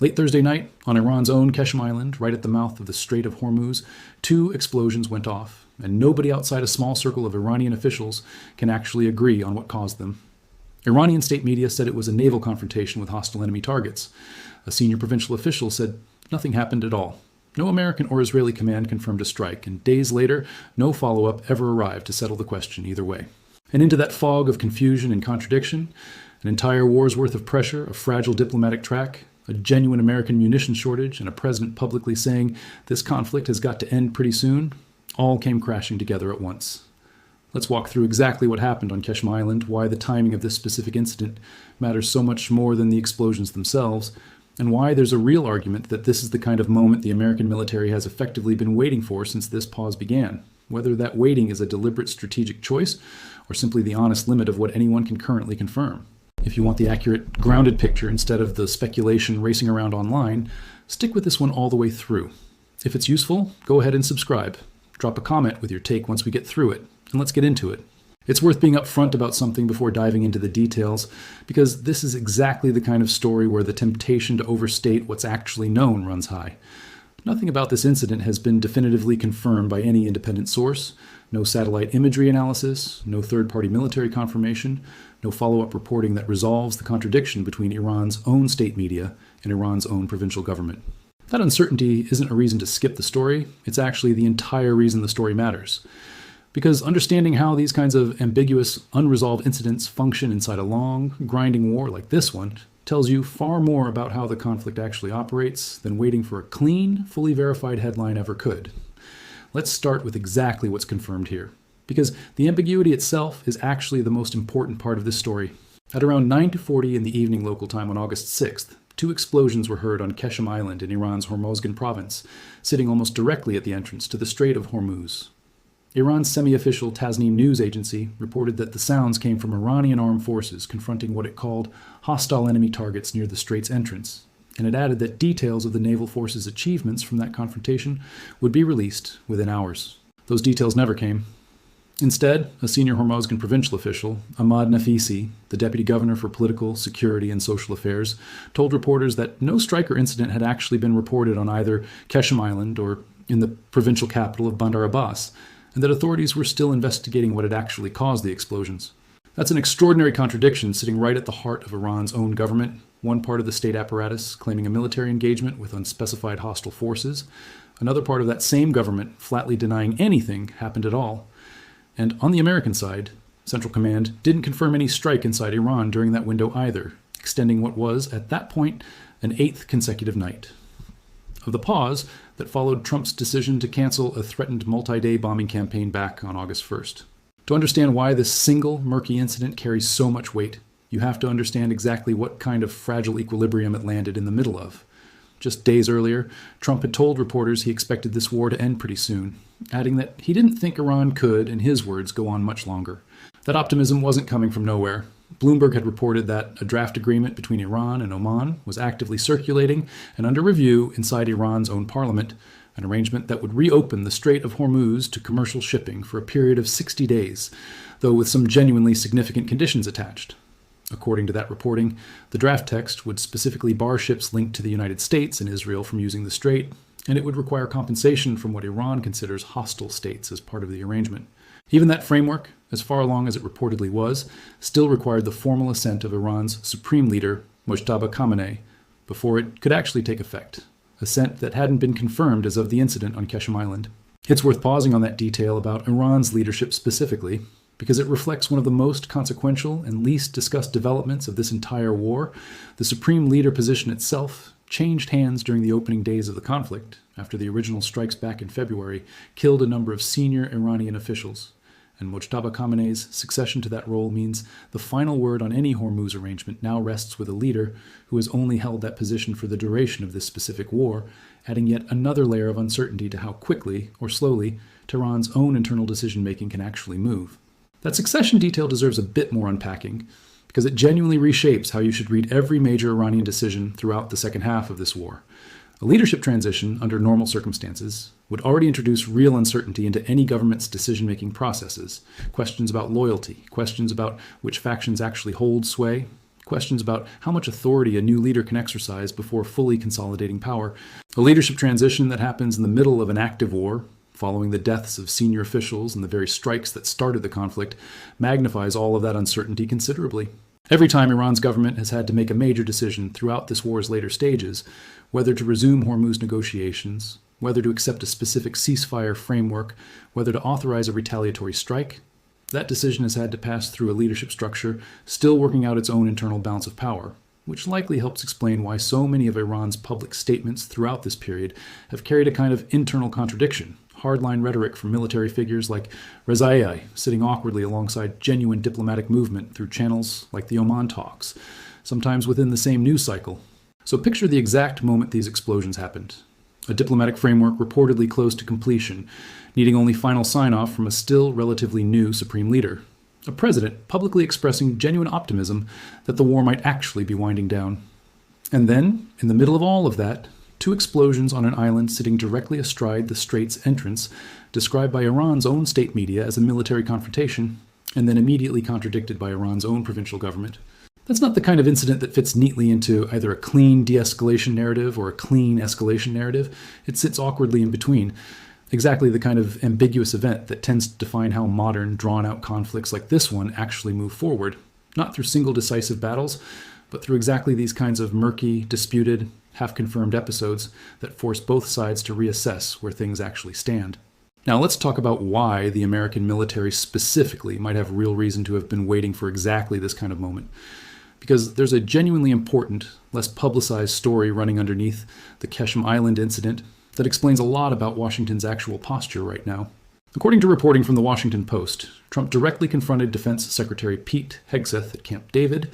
Late Thursday night, on Iran's own Qeshm Island, right at the mouth of the Strait of Hormuz, 2 explosions went off, and nobody outside a small circle of Iranian officials can actually agree on what caused them. Iranian state media said it was a naval confrontation with hostile enemy targets. A senior provincial official said nothing happened at all. No American or Israeli command confirmed a strike, and days later, no follow-up ever arrived to settle the question either way. And into that fog of confusion and contradiction, an entire war's worth of pressure, a fragile diplomatic track, a genuine American munitions shortage, and a president publicly saying this conflict has got to end pretty soon, all came crashing together at once. Let's walk through exactly what happened on Qeshm Island, why the timing of this specific incident matters so much more than the explosions themselves, and why there's a real argument that this is the kind of moment the American military has effectively been waiting for since this pause began, whether that waiting is a deliberate strategic choice or simply the honest limit of what anyone can currently confirm. If you want the accurate, grounded picture instead of the speculation racing around online, stick with this one all the way through. If it's useful, go ahead and subscribe. Drop a comment with your take once we get through it, and let's get into it. It's worth being upfront about something before diving into the details, because this is exactly the kind of story where the temptation to overstate what's actually known runs high. Nothing about this incident has been definitively confirmed by any independent source. No satellite imagery analysis, no third-party military confirmation, no follow-up reporting that resolves the contradiction between Iran's own state media and Iran's own provincial government. That uncertainty isn't a reason to skip the story, it's actually the entire reason the story matters. Because understanding how these kinds of ambiguous, unresolved incidents function inside a long, grinding war like this one tells you far more about how the conflict actually operates than waiting for a clean, fully verified headline ever could. Let's start with exactly what's confirmed here, because the ambiguity itself is actually the most important part of this story. At around 9:40 in the evening local time on August 6th, 2 explosions were heard on Qeshm Island in Iran's Hormozgan province, sitting almost directly at the entrance to the Strait of Hormuz. Iran's semi-official Tasnim news agency reported that the sounds came from Iranian armed forces confronting what it called hostile enemy targets near the strait's entrance, and it added that details of the naval force's achievements from that confrontation would be released within hours. Those details never came. Instead, a senior Hormozgan provincial official, Ahmad Nafisi, the deputy governor for political, security, and social affairs, told reporters that no strike or incident had actually been reported on either Qeshm Island or in the provincial capital of Bandar Abbas, and that authorities were still investigating what had actually caused the explosions. That's an extraordinary contradiction sitting right at the heart of Iran's own government, one part of the state apparatus claiming a military engagement with unspecified hostile forces, another part of that same government flatly denying anything happened at all. And on the American side, Central Command didn't confirm any strike inside Iran during that window either, extending what was, at that point, an 8th consecutive night. Of the pause that followed Trump's decision to cancel a threatened multi-day bombing campaign back on August 1st. To understand why this single murky incident carries so much weight, you have to understand exactly what kind of fragile equilibrium it landed in the middle of. Just days earlier, Trump had told reporters he expected this war to end pretty soon, adding that he didn't think Iran could, in his words, go on much longer. That optimism wasn't coming from nowhere. Bloomberg had reported that a draft agreement between Iran and Oman was actively circulating and under review inside Iran's own parliament, an arrangement that would reopen the Strait of Hormuz to commercial shipping for a period of 60 days, though with some genuinely significant conditions attached. According to that reporting, the draft text would specifically bar ships linked to the United States and Israel from using the strait, and it would require compensation from what Iran considers hostile states as part of the arrangement. Even that framework, as far along as it reportedly was, still required the formal assent of Iran's supreme leader, Mojtaba Khamenei, before it could actually take effect, assent that hadn't been confirmed as of the incident on Qeshm Island. It's worth pausing on that detail about Iran's leadership specifically, because it reflects one of the most consequential and least discussed developments of this entire war. The supreme leader position itself changed hands during the opening days of the conflict, after the original strikes back in February killed a number of senior Iranian officials. And Mojtaba Khamenei's succession to that role means the final word on any Hormuz arrangement now rests with a leader who has only held that position for the duration of this specific war, adding yet another layer of uncertainty to how quickly, or slowly, Tehran's own internal decision-making can actually move. That succession detail deserves a bit more unpacking, because it genuinely reshapes how you should read every major Iranian decision throughout the second half of this war. A leadership transition, under normal circumstances, would already introduce real uncertainty into any government's decision-making processes. Questions about loyalty, questions about which factions actually hold sway, questions about how much authority a new leader can exercise before fully consolidating power, a leadership transition that happens in the middle of an active war, following the deaths of senior officials and the very strikes that started the conflict, magnifies all of that uncertainty considerably. Every time Iran's government has had to make a major decision throughout this war's later stages, whether to resume Hormuz negotiations, whether to accept a specific ceasefire framework, whether to authorize a retaliatory strike, that decision has had to pass through a leadership structure still working out its own internal balance of power, which likely helps explain why so many of Iran's public statements throughout this period have carried a kind of internal contradiction, hardline rhetoric from military figures like Rezaiei sitting awkwardly alongside genuine diplomatic movement through channels like the Oman talks, sometimes within the same news cycle. So picture the exact moment these explosions happened. A diplomatic framework reportedly close to completion, needing only final sign-off from a still relatively new supreme leader. A president publicly expressing genuine optimism that the war might actually be winding down. And then, in the middle of all of that, 2 explosions on an island sitting directly astride the strait's entrance, described by Iran's own state media as a military confrontation, and then immediately contradicted by Iran's own provincial government. That's not the kind of incident that fits neatly into either a clean de-escalation narrative or a clean escalation narrative. It sits awkwardly in between. Exactly the kind of ambiguous event that tends to define how modern, drawn-out conflicts like this one actually move forward. Not through single decisive battles, but through exactly these kinds of murky, disputed, half-confirmed episodes that force both sides to reassess where things actually stand. Now let's talk about why the American military specifically might have real reason to have been waiting for exactly this kind of moment. Because there's a genuinely important, less publicized story running underneath the Qeshm Island incident that explains a lot about Washington's actual posture right now. According to reporting from the Washington Post, Trump directly confronted Defense Secretary Pete Hegseth at Camp David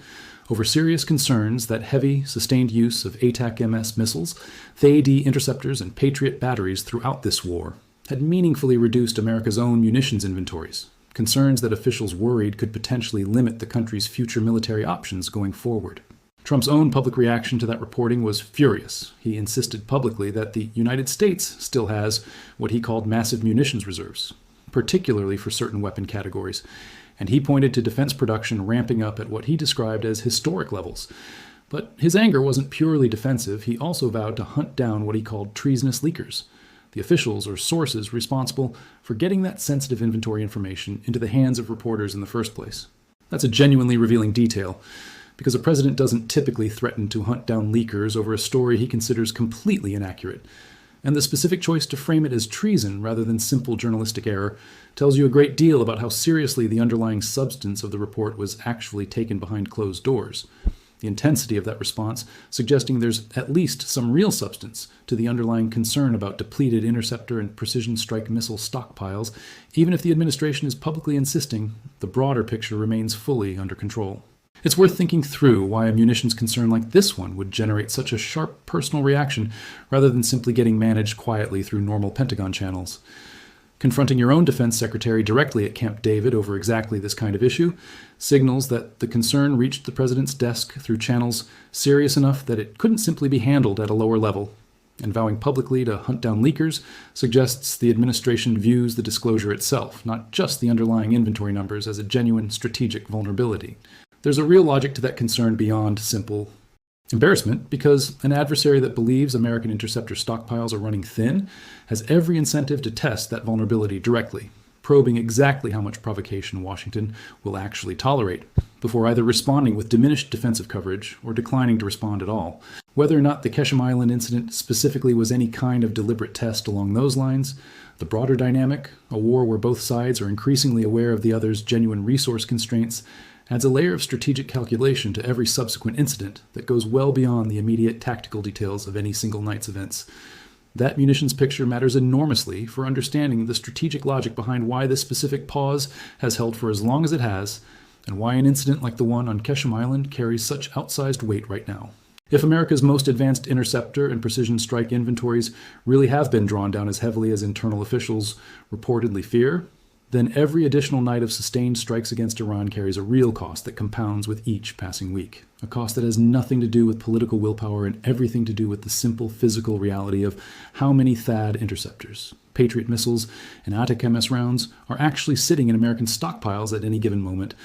over serious concerns that heavy, sustained use of ATAC-MS missiles, THAAD interceptors, and Patriot batteries throughout this war had meaningfully reduced America's own munitions inventories, concerns that officials worried could potentially limit the country's future military options going forward. Trump's own public reaction to that reporting was furious. He insisted publicly that the United States still has what he called massive munitions reserves, particularly for certain weapon categories, and he pointed to defense production ramping up at what he described as historic levels. But his anger wasn't purely defensive. He also vowed to hunt down what he called treasonous leakers, the officials or sources responsible for getting that sensitive inventory information into the hands of reporters in the first place. That's a genuinely revealing detail, because a president doesn't typically threaten to hunt down leakers over a story he considers completely inaccurate. And the specific choice to frame it as treason rather than simple journalistic error tells you a great deal about how seriously the underlying substance of the report was actually taken behind closed doors. The intensity of that response suggesting there's at least some real substance to the underlying concern about depleted interceptor and precision strike missile stockpiles, even if the administration is publicly insisting the broader picture remains fully under control. It's worth thinking through why a munitions concern like this one would generate such a sharp personal reaction rather than simply getting managed quietly through normal Pentagon channels. Confronting your own defense secretary directly at Camp David over exactly this kind of issue signals that the concern reached the president's desk through channels serious enough that it couldn't simply be handled at a lower level. And vowing publicly to hunt down leakers suggests the administration views the disclosure itself, not just the underlying inventory numbers, as a genuine strategic vulnerability. There's a real logic to that concern beyond simple embarrassment, because an adversary that believes American interceptor stockpiles are running thin has every incentive to test that vulnerability directly, probing exactly how much provocation Washington will actually tolerate, before either responding with diminished defensive coverage or declining to respond at all. Whether or not the Qeshm Island incident specifically was any kind of deliberate test along those lines, the broader dynamic, a war where both sides are increasingly aware of the other's genuine resource constraints, adds a layer of strategic calculation to every subsequent incident that goes well beyond the immediate tactical details of any single night's events. That munitions picture matters enormously for understanding the strategic logic behind why this specific pause has held for as long as it has, and why an incident like the one on Qeshm Island carries such outsized weight right now. If America's most advanced interceptor and precision strike inventories really have been drawn down as heavily as internal officials reportedly fear, then every additional night of sustained strikes against Iran carries a real cost that compounds with each passing week. A cost that has nothing to do with political willpower and everything to do with the simple physical reality of how many THAAD interceptors, Patriot missiles, and ATAC-MS rounds are actually sitting in American stockpiles at any given moment,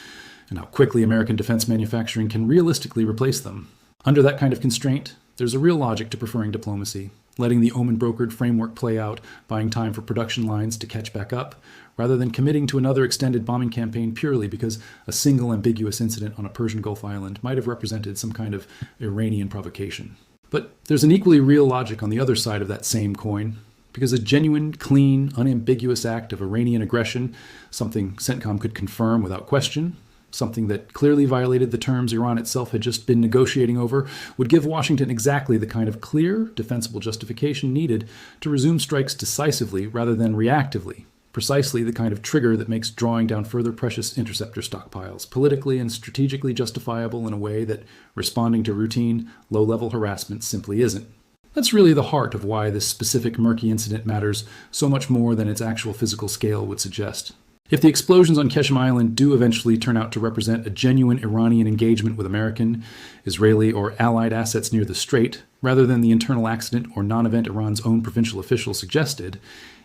and how quickly American defense manufacturing can realistically replace them. Under that kind of constraint, there's a real logic to preferring diplomacy, letting the Oman-brokered framework play out, buying time for production lines to catch back up, rather than committing to another extended bombing campaign purely because a single ambiguous incident on a Persian Gulf island might have represented some kind of Iranian provocation. But there's an equally real logic on the other side of that same coin, because a genuine, clean, unambiguous act of Iranian aggression, something CENTCOM could confirm without question, something that clearly violated the terms Iran itself had just been negotiating over, would give Washington exactly the kind of clear, defensible justification needed to resume strikes decisively rather than reactively, precisely the kind of trigger that makes drawing down further precious interceptor stockpiles politically and strategically justifiable in a way that responding to routine, low-level harassment simply isn't. That's really the heart of why this specific murky incident matters so much more than its actual physical scale would suggest. If the explosions on Qeshm Island do eventually turn out to represent a genuine Iranian engagement with American, Israeli, or allied assets near the Strait, rather than the internal accident or non-event Iran's own provincial officials suggested,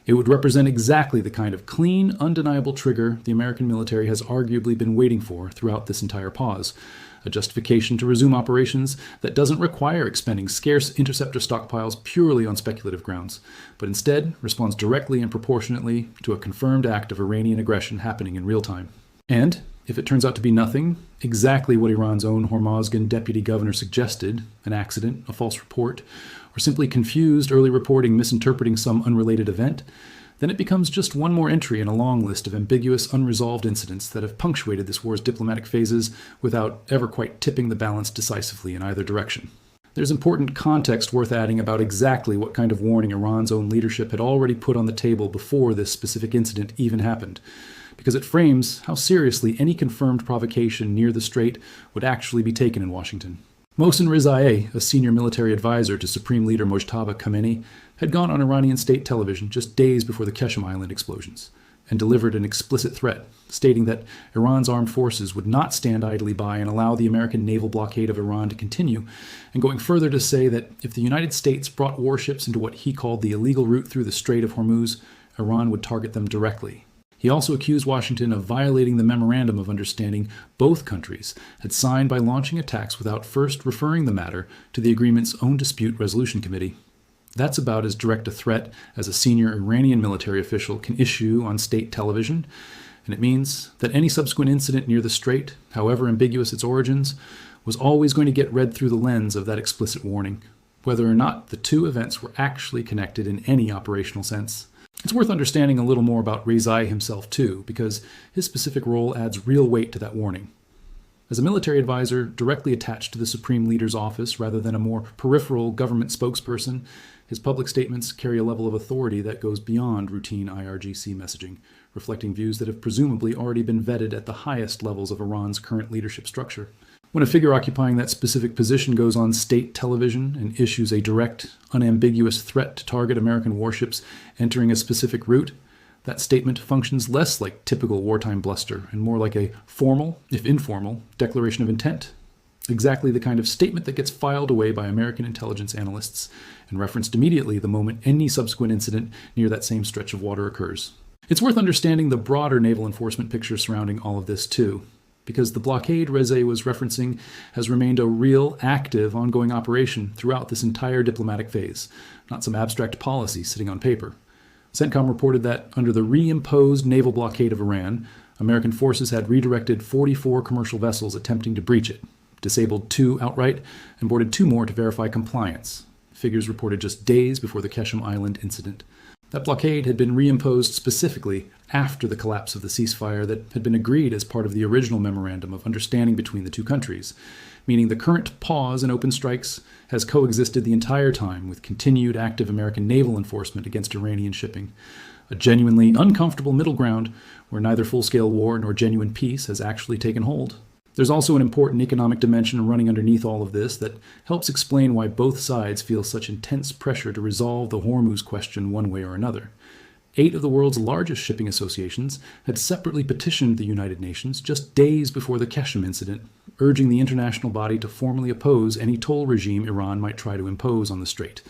it would represent exactly the kind of clean, undeniable trigger the American military has arguably been waiting for throughout this entire pause. A justification to resume operations that doesn't require expending scarce interceptor stockpiles purely on speculative grounds, but instead responds directly and proportionately to a confirmed act of Iranian aggression happening in real time. And, if it turns out to be nothing, exactly what Iran's own Hormozgan deputy governor suggested, an accident, a false report, or simply confused early reporting misinterpreting some unrelated event, then it becomes just one more entry in a long list of ambiguous, unresolved incidents that have punctuated this war's diplomatic phases without ever quite tipping the balance decisively in either direction. There's important context worth adding about exactly what kind of warning Iran's own leadership had already put on the table before this specific incident even happened, because it frames how seriously any confirmed provocation near the Strait would actually be taken in Washington. Mohsen Rizayeh, a senior military advisor to Supreme Leader Mojtaba Khamenei, had gone on Iranian state television just days before the Qeshm Island explosions and delivered an explicit threat, stating that Iran's armed forces would not stand idly by and allow the American naval blockade of Iran to continue, and going further to say that if the United States brought warships into what he called the illegal route through the Strait of Hormuz, Iran would target them directly. He also accused Washington of violating the memorandum of understanding both countries had signed by launching attacks without first referring the matter to the agreement's own dispute resolution committee. That's about as direct a threat as a senior Iranian military official can issue on state television, and it means that any subsequent incident near the Strait, however ambiguous its origins, was always going to get read through the lens of that explicit warning, whether or not the two events were actually connected in any operational sense. It's worth understanding a little more about Rizai himself too, because his specific role adds real weight to that warning. As a military advisor directly attached to the Supreme Leader's office rather than a more peripheral government spokesperson, his public statements carry a level of authority that goes beyond routine IRGC messaging, reflecting views that have presumably already been vetted at the highest levels of Iran's current leadership structure. When a figure occupying that specific position goes on state television and issues a direct, unambiguous threat to target American warships entering a specific route, that statement functions less like typical wartime bluster and more like a formal, if informal, declaration of intent. Exactly the kind of statement that gets filed away by American intelligence analysts and referenced immediately the moment any subsequent incident near that same stretch of water occurs. It's worth understanding the broader naval enforcement picture surrounding all of this too, because the blockade Reza was referencing has remained a real, active, ongoing operation throughout this entire diplomatic phase, not some abstract policy sitting on paper. CENTCOM reported that under the reimposed naval blockade of Iran, American forces had redirected 44 commercial vessels attempting to breach it, disabled 2 outright, and boarded 2 more to verify compliance, figures reported just days before the Qeshm Island incident. That blockade had been reimposed specifically after the collapse of the ceasefire that had been agreed as part of the original memorandum of understanding between the two countries, meaning the current pause in open strikes has coexisted the entire time with continued active American naval enforcement against Iranian shipping, a genuinely uncomfortable middle ground where neither full-scale war nor genuine peace has actually taken hold. There's also an important economic dimension running underneath all of this that helps explain why both sides feel such intense pressure to resolve the Hormuz question one way or another. 8 of the world's largest shipping associations had separately petitioned the United Nations just days before the Qeshm incident, urging the international body to formally oppose any toll regime Iran might try to impose on the Strait,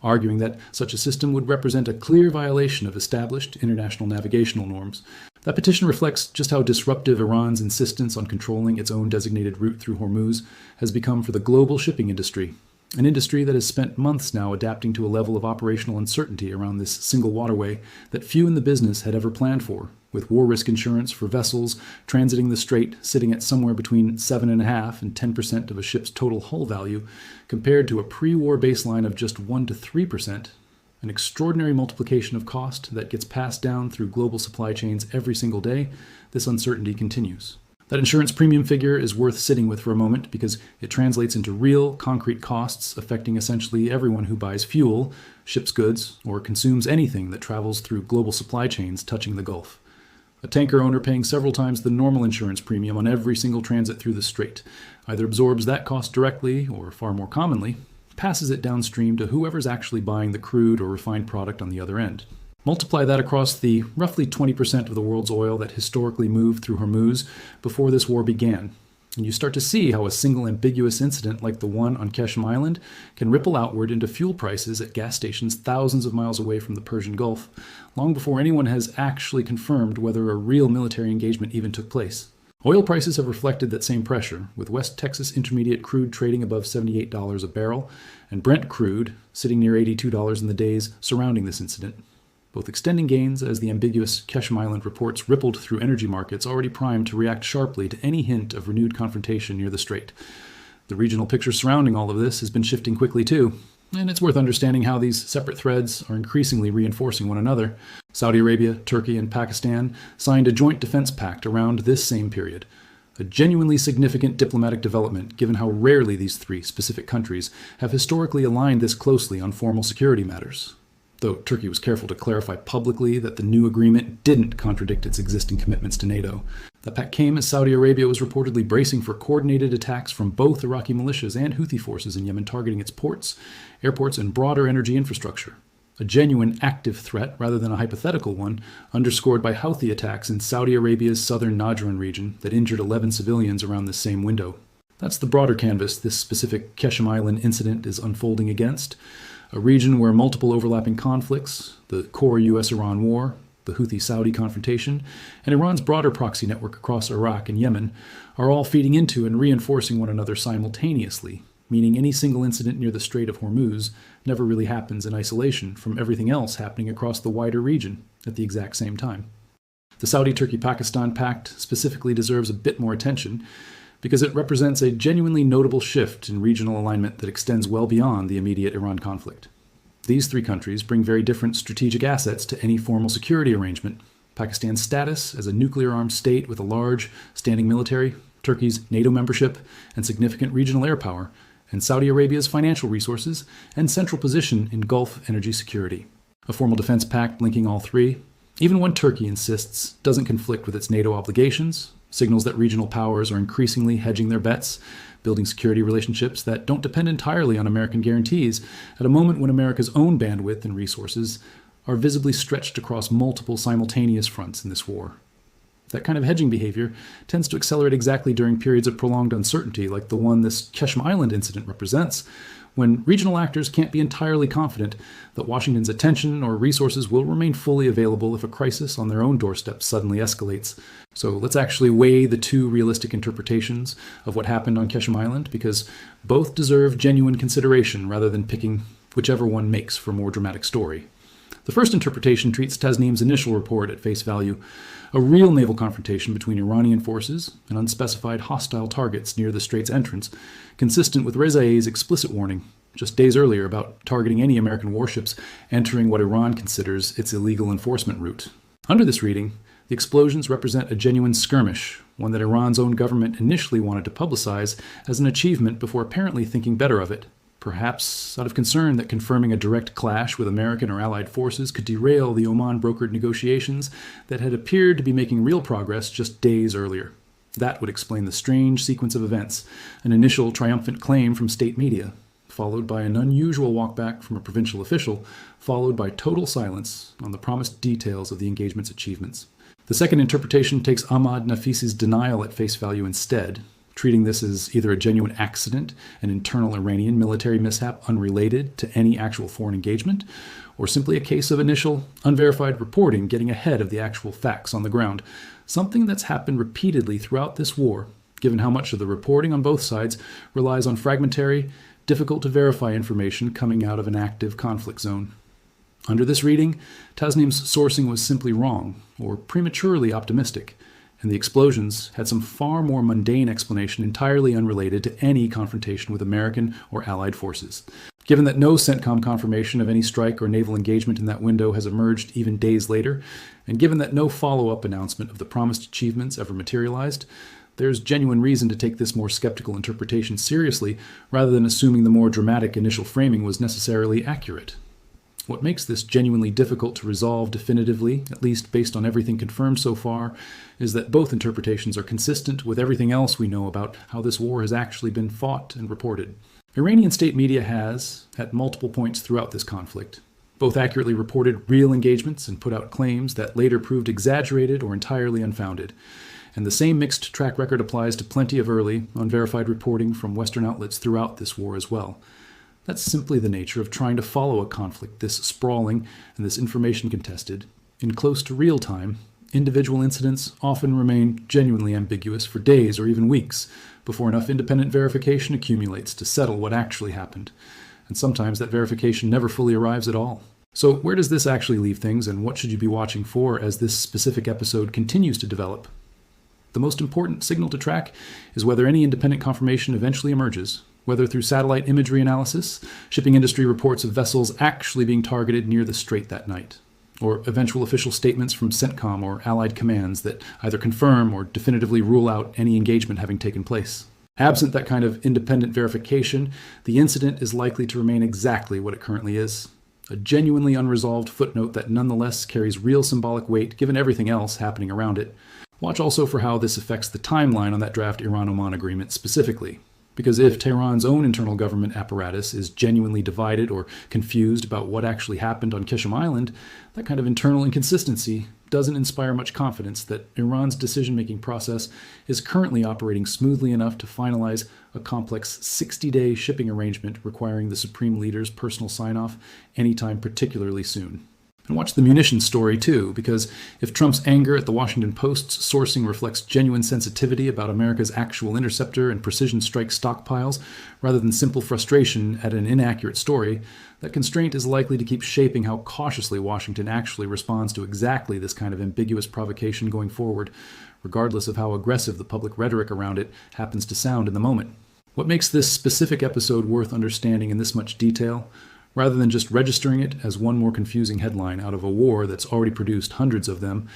arguing that such a system would represent a clear violation of established international navigational norms, That petition reflects just how disruptive Iran's insistence on controlling its own designated route through Hormuz has become for the global shipping industry, an industry that has spent months now adapting to a level of operational uncertainty around this single waterway that few in the business had ever planned for, with war risk insurance for vessels transiting the strait sitting at somewhere between 7.5% and 10% of a ship's total hull value, compared to a pre-war baseline of just 1 to 3%. An extraordinary multiplication of cost that gets passed down through global supply chains every single day. This uncertainty continues. That insurance premium figure is worth sitting with for a moment because it translates into real, concrete costs affecting essentially everyone who buys fuel, ships goods, or consumes anything that travels through global supply chains touching the Gulf. A tanker owner paying several times the normal insurance premium on every single transit through the strait either absorbs that cost directly, or far more commonly, passes it downstream to whoever's actually buying the crude or refined product on the other end. Multiply that across the roughly 20% of the world's oil that historically moved through Hormuz before this war began, and you start to see how a single ambiguous incident like the one on Qeshm Island can ripple outward into fuel prices at gas stations thousands of miles away from the Persian Gulf, long before anyone has actually confirmed whether a real military engagement even took place. Oil prices have reflected that same pressure, with West Texas Intermediate crude trading above $78 a barrel, and Brent crude sitting near $82 in the days surrounding this incident, both extending gains as the ambiguous Qeshm Island reports rippled through energy markets already primed to react sharply to any hint of renewed confrontation near the strait. The regional picture surrounding all of this has been shifting quickly too, and it's worth understanding how these separate threads are increasingly reinforcing one another. Saudi Arabia, Turkey, and Pakistan signed a joint defense pact around this same period, a genuinely significant diplomatic development given how rarely these three specific countries have historically aligned this closely on formal security matters. Though Turkey was careful to clarify publicly that the new agreement didn't contradict its existing commitments to NATO. The pact came as Saudi Arabia was reportedly bracing for coordinated attacks from both Iraqi militias and Houthi forces in Yemen targeting its ports, airports, and broader energy infrastructure. A genuine active threat rather than a hypothetical one, underscored by Houthi attacks in Saudi Arabia's southern Najran region that injured 11 civilians around this same window. That's the broader canvas this specific Qeshm Island incident is unfolding against. A region where multiple overlapping conflicts, the core U.S. Iran war, the Houthi-Saudi confrontation, and Iran's broader proxy network across Iraq and Yemen are all feeding into and reinforcing one another simultaneously, meaning any single incident near the Strait of Hormuz never really happens in isolation from everything else happening across the wider region at the exact same time. The Saudi-Turkey-Pakistan pact specifically deserves a bit more attention, because it represents a genuinely notable shift in regional alignment that extends well beyond the immediate Iran conflict. These three countries bring very different strategic assets to any formal security arrangement. Pakistan's status as a nuclear-armed state with a large, standing military, Turkey's NATO membership and significant regional air power, and Saudi Arabia's financial resources and central position in Gulf energy security. A formal defense pact linking all three, even when Turkey insists, doesn't conflict with its NATO obligations, signals that regional powers are increasingly hedging their bets, building security relationships that don't depend entirely on American guarantees at a moment when America's own bandwidth and resources are visibly stretched across multiple simultaneous fronts in this war. That kind of hedging behavior tends to accelerate exactly during periods of prolonged uncertainty like the one this Qeshm Island incident represents, when regional actors can't be entirely confident that Washington's attention or resources will remain fully available if a crisis on their own doorstep suddenly escalates. So let's actually weigh the two realistic interpretations of what happened on Qeshm Island, because both deserve genuine consideration rather than picking whichever one makes for a more dramatic story. The first interpretation treats Tasneem's initial report at face value, a real naval confrontation between Iranian forces and unspecified hostile targets near the strait's entrance, consistent with Rezaei's explicit warning just days earlier about targeting any American warships entering what Iran considers its illegal enforcement route. Under this reading, the explosions represent a genuine skirmish, one that Iran's own government initially wanted to publicize as an achievement before apparently thinking better of it, perhaps out of concern that confirming a direct clash with American or Allied forces could derail the Oman-brokered negotiations that had appeared to be making real progress just days earlier. That would explain the strange sequence of events, an initial triumphant claim from state media, followed by an unusual walkback from a provincial official, followed by total silence on the promised details of the engagement's achievements. The second interpretation takes Ahmad Nafisi's denial at face value instead, treating this as either a genuine accident, an internal Iranian military mishap unrelated to any actual foreign engagement, or simply a case of initial, unverified reporting getting ahead of the actual facts on the ground, something that's happened repeatedly throughout this war, given how much of the reporting on both sides relies on fragmentary, difficult to verify information coming out of an active conflict zone. Under this reading, Tasneem's sourcing was simply wrong, or prematurely optimistic, and the explosions had some far more mundane explanation entirely unrelated to any confrontation with American or Allied forces. Given that no CENTCOM confirmation of any strike or naval engagement in that window has emerged even days later, and given that no follow-up announcement of the promised achievements ever materialized, there's genuine reason to take this more skeptical interpretation seriously rather than assuming the more dramatic initial framing was necessarily accurate. What makes this genuinely difficult to resolve definitively, at least based on everything confirmed so far, is that both interpretations are consistent with everything else we know about how this war has actually been fought and reported. Iranian state media has, at multiple points throughout this conflict, both accurately reported real engagements and put out claims that later proved exaggerated or entirely unfounded. And the same mixed track record applies to plenty of early, unverified reporting from Western outlets throughout this war as well. That's simply the nature of trying to follow a conflict this sprawling and this information contested. In close to real time, individual incidents often remain genuinely ambiguous for days or even weeks before enough independent verification accumulates to settle what actually happened. And sometimes that verification never fully arrives at all. So where does this actually leave things, and what should you be watching for as this specific episode continues to develop? The most important signal to track is whether any independent confirmation eventually emerges, whether through satellite imagery analysis, shipping industry reports of vessels actually being targeted near the strait that night, or eventual official statements from CENTCOM or Allied commands that either confirm or definitively rule out any engagement having taken place. Absent that kind of independent verification, the incident is likely to remain exactly what it currently is, a genuinely unresolved footnote that nonetheless carries real symbolic weight given everything else happening around it. Watch also for how this affects the timeline on that draft Iran-Oman agreement specifically. Because if Tehran's own internal government apparatus is genuinely divided or confused about what actually happened on Qeshm Island, that kind of internal inconsistency doesn't inspire much confidence that Iran's decision-making process is currently operating smoothly enough to finalize a complex 60-day shipping arrangement requiring the supreme leader's personal sign-off anytime particularly soon. And watch the munitions story too, because if Trump's anger at the Washington Post's sourcing reflects genuine sensitivity about America's actual interceptor and precision strike stockpiles, rather than simple frustration at an inaccurate story, that constraint is likely to keep shaping how cautiously Washington actually responds to exactly this kind of ambiguous provocation going forward, regardless of how aggressive the public rhetoric around it happens to sound in the moment. What makes this specific episode worth understanding in this much detail, rather than just registering it as one more confusing headline out of a war that's already produced hundreds of them,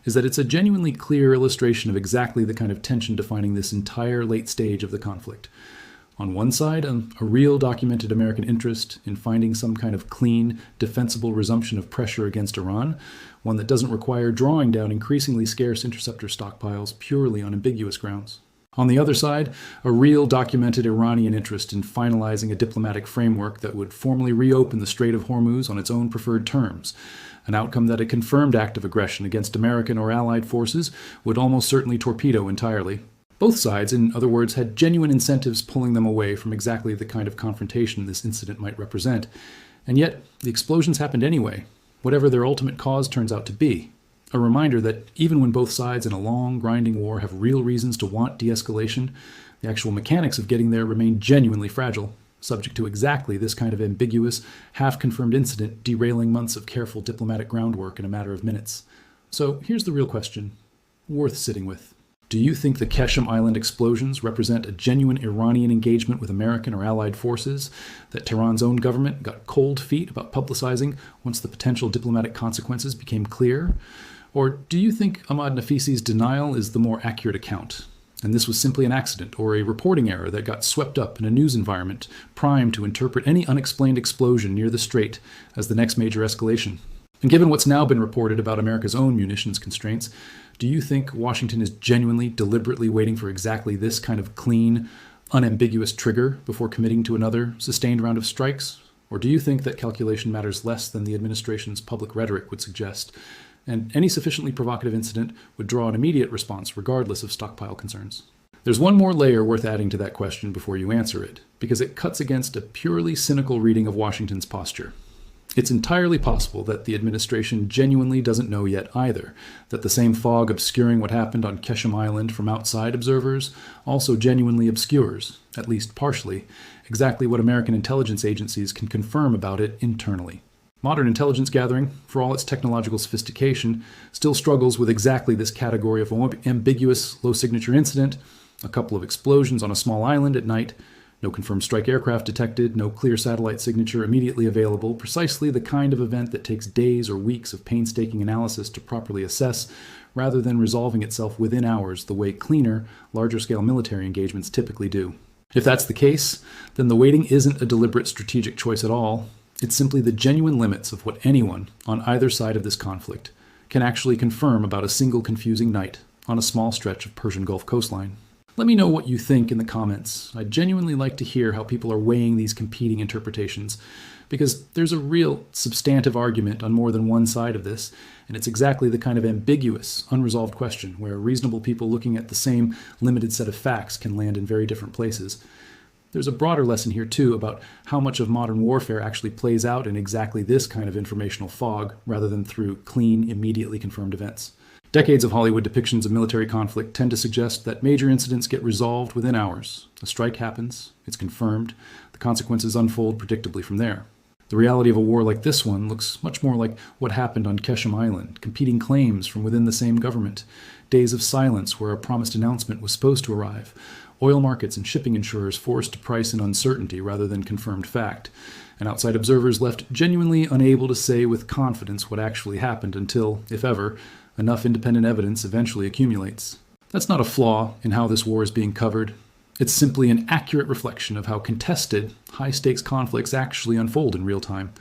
is that it's a genuinely clear illustration of exactly the kind of tension defining this entire late stage of the conflict. On one side, a real documented American interest in finding some kind of clean, defensible resumption of pressure against Iran, one that doesn't require drawing down increasingly scarce interceptor stockpiles purely on ambiguous grounds. On the other side, a real documented Iranian interest in finalizing a diplomatic framework that would formally reopen the Strait of Hormuz on its own preferred terms, an outcome that a confirmed act of aggression against American or Allied forces would almost certainly torpedo entirely. Both sides, in other words, had genuine incentives pulling them away from exactly the kind of confrontation this incident might represent, and yet the explosions happened anyway, whatever their ultimate cause turns out to be. A reminder that even when both sides in a long, grinding war have real reasons to want de-escalation, the actual mechanics of getting there remain genuinely fragile, subject to exactly this kind of ambiguous, half-confirmed incident derailing months of careful diplomatic groundwork in a matter of minutes. So here's the real question, worth sitting with. Do you think the Qeshm Island explosions represent a genuine Iranian engagement with American or Allied forces that Tehran's own government got cold feet about publicizing once the potential diplomatic consequences became clear? Or do you think Ahmad Nafisi's denial is the more accurate account, and this was simply an accident or a reporting error that got swept up in a news environment primed to interpret any unexplained explosion near the strait as the next major escalation? And given what's now been reported about America's own munitions constraints, do you think Washington is genuinely, deliberately waiting for exactly this kind of clean, unambiguous trigger before committing to another sustained round of strikes? Or do you think that calculation matters less than the administration's public rhetoric would suggest, and any sufficiently provocative incident would draw an immediate response regardless of stockpile concerns? There's one more layer worth adding to that question before you answer it, because it cuts against a purely cynical reading of Washington's posture. It's entirely possible that the administration genuinely doesn't know yet either, that the same fog obscuring what happened on Qeshm Island from outside observers also genuinely obscures, at least partially, exactly what American intelligence agencies can confirm about it internally. Modern intelligence gathering, for all its technological sophistication, still struggles with exactly this category of ambiguous, low-signature incident, a couple of explosions on a small island at night, no confirmed strike aircraft detected, no clear satellite signature immediately available, precisely the kind of event that takes days or weeks of painstaking analysis to properly assess, rather than resolving itself within hours the way cleaner, larger-scale military engagements typically do. If that's the case, then the waiting isn't a deliberate strategic choice at all. It's simply the genuine limits of what anyone on either side of this conflict can actually confirm about a single confusing night on a small stretch of Persian Gulf coastline. Let me know what you think in the comments. I'd genuinely like to hear how people are weighing these competing interpretations, because there's a real substantive argument on more than one side of this, and it's exactly the kind of ambiguous, unresolved question where reasonable people looking at the same limited set of facts can land in very different places. There's a broader lesson here, too, about how much of modern warfare actually plays out in exactly this kind of informational fog, rather than through clean, immediately confirmed events. Decades of Hollywood depictions of military conflict tend to suggest that major incidents get resolved within hours. A strike happens, it's confirmed, the consequences unfold predictably from there. The reality of a war like this one looks much more like what happened on Qeshm Island, competing claims from within the same government, days of silence where a promised announcement was supposed to arrive, oil markets and shipping insurers forced to price in uncertainty rather than confirmed fact, and outside observers left genuinely unable to say with confidence what actually happened until, if ever, enough independent evidence eventually accumulates. That's not a flaw in how this war is being covered. It's simply an accurate reflection of how contested, high-stakes conflicts actually unfold in real time,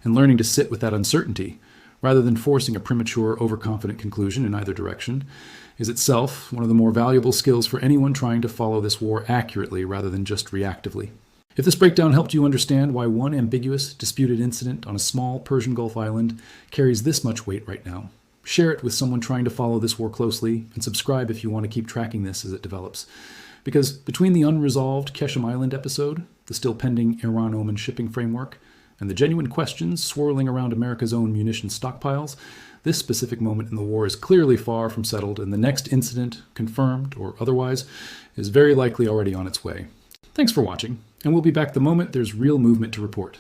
and learning to sit with that uncertainty, rather than forcing a premature, overconfident conclusion in either direction, is itself one of the more valuable skills for anyone trying to follow this war accurately rather than just reactively. If this breakdown helped you understand why one ambiguous, disputed incident on a small Persian Gulf island carries this much weight right now, share it with someone trying to follow this war closely, and subscribe if you want to keep tracking this as it develops. Because between the unresolved Qeshm Island episode, the still pending Iran-Oman shipping framework, and the genuine questions swirling around America's own munitions stockpiles, this specific moment in the war is clearly far from settled, and the next incident, confirmed or otherwise, is very likely already on its way. Thanks for watching, and we'll be back the moment there's real movement to report.